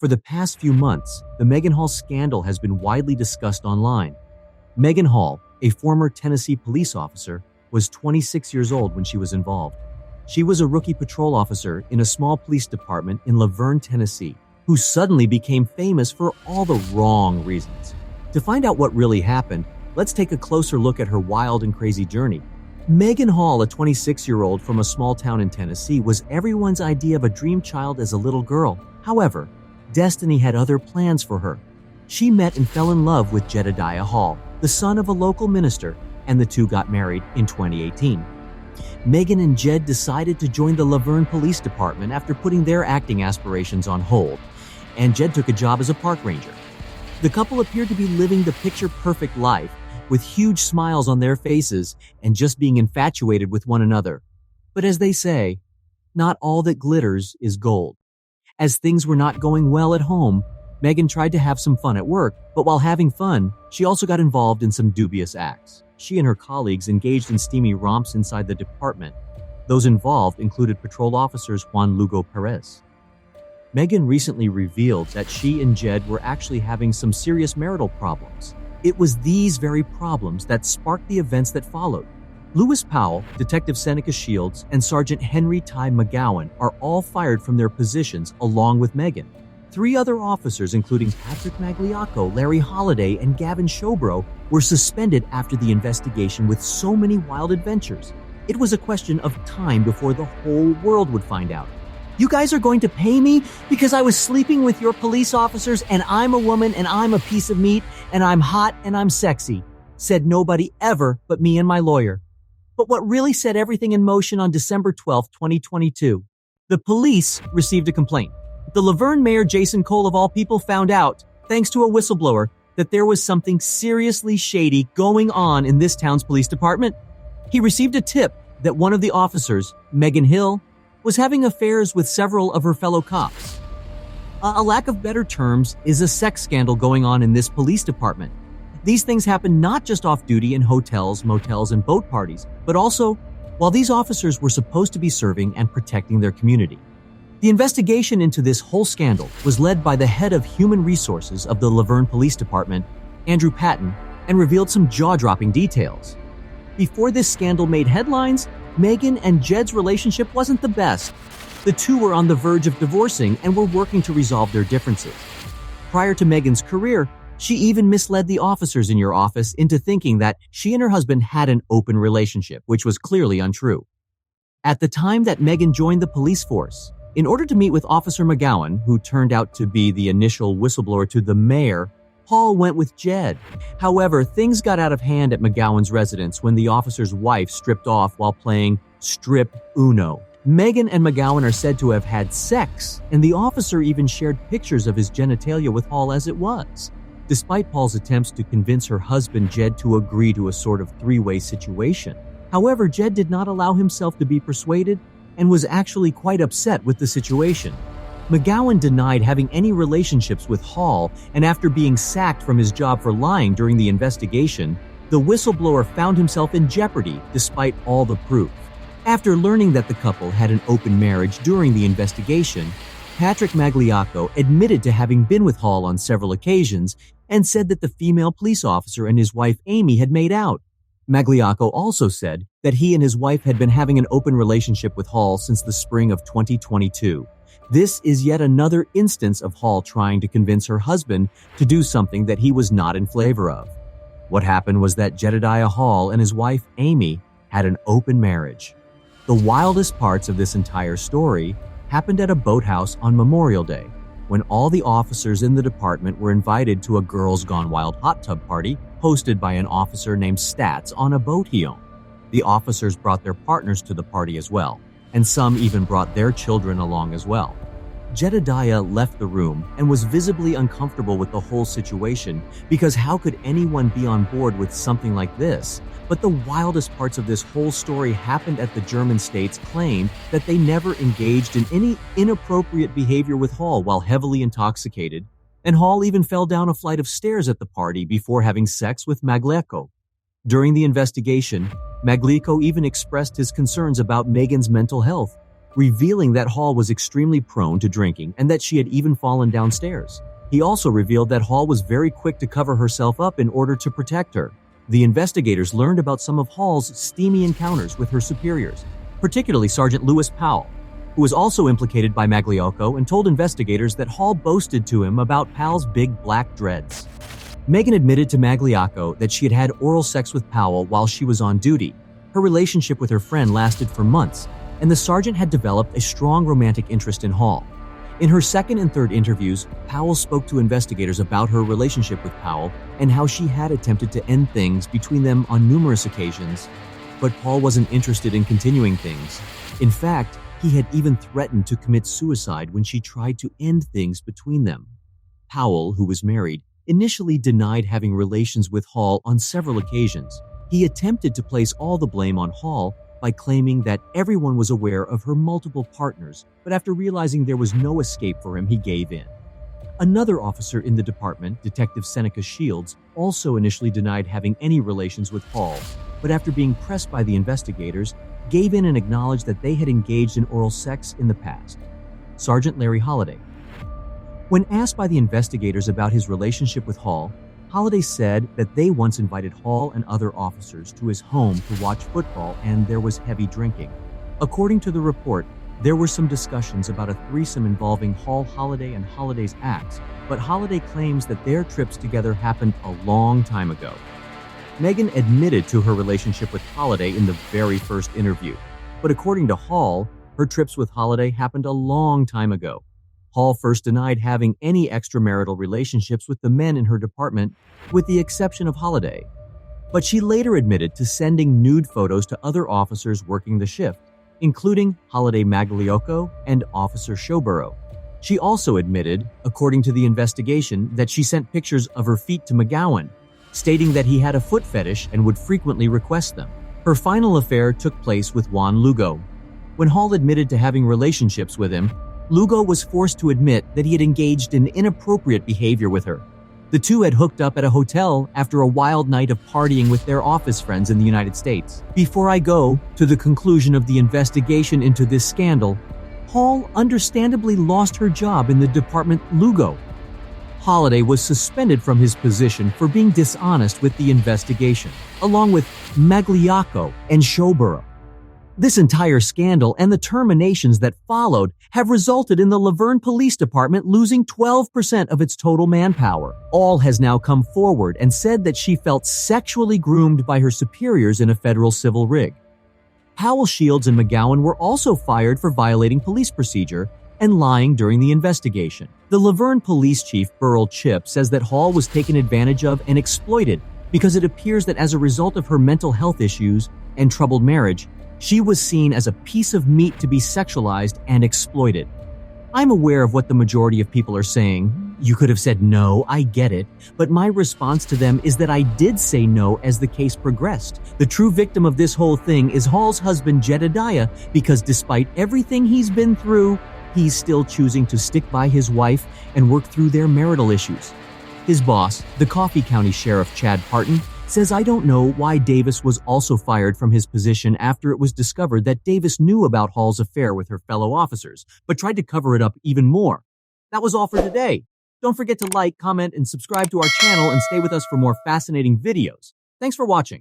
For the past few months, the Megan Hall scandal has been widely discussed online. Megan Hall, a former Tennessee police officer, was 26 years old when she was involved. She was a rookie patrol officer in a small police department in Verne, Tennessee, who suddenly became famous for all the wrong reasons. To find out what really happened, let's take a closer look at her wild and crazy journey. Megan Hall, a 26-year-old from a small town in Tennessee, was everyone's idea of a dream child as a little girl. However, destiny had other plans for her. She met and fell in love with Jedediah Hall, the son of a local minister, and the two got married in 2018. Megan and Jed decided to join the Verne Police Department after putting their acting aspirations on hold, and Jed took a job as a park ranger. The couple appeared to be living the picture-perfect life, with huge smiles on their faces and just being infatuated with one another. But as they say, not all that glitters is gold. As things were not going well at home, Megan tried to have some fun at work, but while having fun, she also got involved in some dubious acts. She and her colleagues engaged in steamy romps inside the department. Those involved included patrol officers Juan Lugo Perez. Megan recently revealed that she and Jed were actually having some serious marital problems. It was these very problems that sparked the events that followed. Lewis Powell, Detective Seneca Shields, and Sergeant Henry Ty McGowan are all fired from their positions along with Megan. 3 other officers, including Patrick Magliacco, Larry Holliday, and Gavin Showbro, were suspended after the investigation with so many wild adventures. It was a question of time before the whole world would find out. You guys are going to pay me because I was sleeping with your police officers and I'm a woman and I'm a piece of meat and I'm hot and I'm sexy, said nobody ever but me and my lawyer. But what really set everything in motion on December 12, 2022, the police received a complaint. The Verne Mayor Jason Cole, of all people, found out, thanks to a whistleblower, that there was something seriously shady going on in this town's police department. He received a tip that one of the officers, Megan Hill, was having affairs with several of her fellow cops. A lack of better terms is a sex scandal going on in this police department. These things happen not just off-duty in hotels, motels, and boat parties, but also while these officers were supposed to be serving and protecting their community. The investigation into this whole scandal was led by the head of human resources of the Verne Police Department, Andrew Patton, and revealed some jaw-dropping details. Before this scandal made headlines, Megan and Jed's relationship wasn't the best. The two were on the verge of divorcing and were working to resolve their differences. Prior to Megan's career, she even misled the officers in your office into thinking that she and her husband had an open relationship, which was clearly untrue. At the time that Megan joined the police force, in order to meet with Officer McGowan, who turned out to be the initial whistleblower to the mayor, Hall went with Jed. However, things got out of hand at McGowan's residence when the officer's wife stripped off while playing Strip Uno. Megan and McGowan are said to have had sex, and the officer even shared pictures of his genitalia with Hall as it was. Despite Paul's attempts to convince her husband Jed to agree to a sort of 3-way situation. However, Jed did not allow himself to be persuaded and was actually quite upset with the situation. McGowan denied having any relationships with Hall, and after being sacked from his job for lying during the investigation, the whistleblower found himself in jeopardy despite all the proof. After learning that the couple had an open marriage during the investigation, Patrick Magliacco admitted to having been with Hall on several occasions and said that the female police officer and his wife Amy had made out. Magliacco also said that he and his wife had been having an open relationship with Hall since the spring of 2022. This is yet another instance of Hall trying to convince her husband to do something that he was not in favor of. What happened was that Jedediah Hall and his wife Amy had an open marriage. The wildest parts of this entire story happened at a boathouse on Memorial Day, when all the officers in the department were invited to a Girls Gone Wild hot tub party hosted by an officer named Stats on a boat he owned. The officers brought their partners to the party as well, and some even brought their children along as well. Jedediah left the room and was visibly uncomfortable with the whole situation because how could anyone be on board with something like this? But the wildest parts of this whole story happened at the German states claimed that they never engaged in any inappropriate behavior with Hall while heavily intoxicated, and Hall even fell down a flight of stairs at the party before having sex with Magliacco. During the investigation, Magliacco even expressed his concerns about Megan's mental health. revealing that Hall was extremely prone to drinking and that she had even fallen downstairs. He also revealed that Hall was very quick to cover herself up in order to protect her. The investigators learned about some of Hall's steamy encounters with her superiors, particularly Sergeant Lewis Powell, who was also implicated by Magliocco and told investigators that Hall boasted to him about Powell's big black dreads. Megan admitted to Magliocco that she had had oral sex with Powell while she was on duty. Her relationship with her friend lasted for months, and the sergeant had developed a strong romantic interest in Hall. In her second and third interviews, Powell spoke to investigators about her relationship with Powell and how she had attempted to end things between them on numerous occasions, but Paul wasn't interested in continuing things. In fact, he had even threatened to commit suicide when she tried to end things between them. Powell, who was married, initially denied having relations with Hall on several occasions. He attempted to place all the blame on Hall by claiming that everyone was aware of her multiple partners, but after realizing there was no escape for him, he gave in. Another officer in the department, Detective Seneca Shields, also initially denied having any relations with Hall, but after being pressed by the investigators, gave in and acknowledged that they had engaged in oral sex in the past. Sergeant Larry Holliday. When asked by the investigators about his relationship with Hall, Holliday said that they once invited Hall and other officers to his home to watch football and there was heavy drinking. According to the report, there were some discussions about a threesome involving Hall, Holliday, and Holliday's acts, but Holliday claims that their trips together happened a long time ago. Megan admitted to her relationship with Holliday in the very first interview, but according to Hall, her trips with Holliday happened a long time ago. Hall first denied having any extramarital relationships with the men in her department, with the exception of Holliday. But she later admitted to sending nude photos to other officers working the shift, including Holliday Magliocco and Officer Showborough. She also admitted, according to the investigation, that she sent pictures of her feet to McGowan, stating that he had a foot fetish and would frequently request them. Her final affair took place with Juan Lugo. When Hall admitted to having relationships with him, Lugo was forced to admit that he had engaged in inappropriate behavior with her. The two had hooked up at a hotel after a wild night of partying with their office friends in the United States. Before I go to the conclusion of the investigation into this scandal, Hall understandably lost her job in the department. Lugo. Holliday was suspended from his position for being dishonest with the investigation, along with Magliocco and Showborough. This entire scandal and the terminations that followed have resulted in the Verne Police Department losing 12% of its total manpower. All has now come forward and said that she felt sexually groomed by her superiors in a federal civil rig. Powell, Shields, and McGowan were also fired for violating police procedure and lying during the investigation. The Verne Police Chief, Burl Chip, says that Hall was taken advantage of and exploited because it appears that as a result of her mental health issues and troubled marriage, she was seen as a piece of meat to be sexualized and exploited. I'm aware of what the majority of people are saying. You could have said no, I get it, but my response to them is that I did say no as the case progressed. The true victim of this whole thing is Hall's husband Jedediah, because despite everything he's been through, he's still choosing to stick by his wife and work through their marital issues. His boss, the Coffee County Sheriff Chad Parton, says I don't know why Davis was also fired from his position after it was discovered that Davis knew about Hall's affair with her fellow officers, but tried to cover it up even more. That was all for today. Don't forget to like, comment, and subscribe to our channel and stay with us for more fascinating videos. Thanks for watching.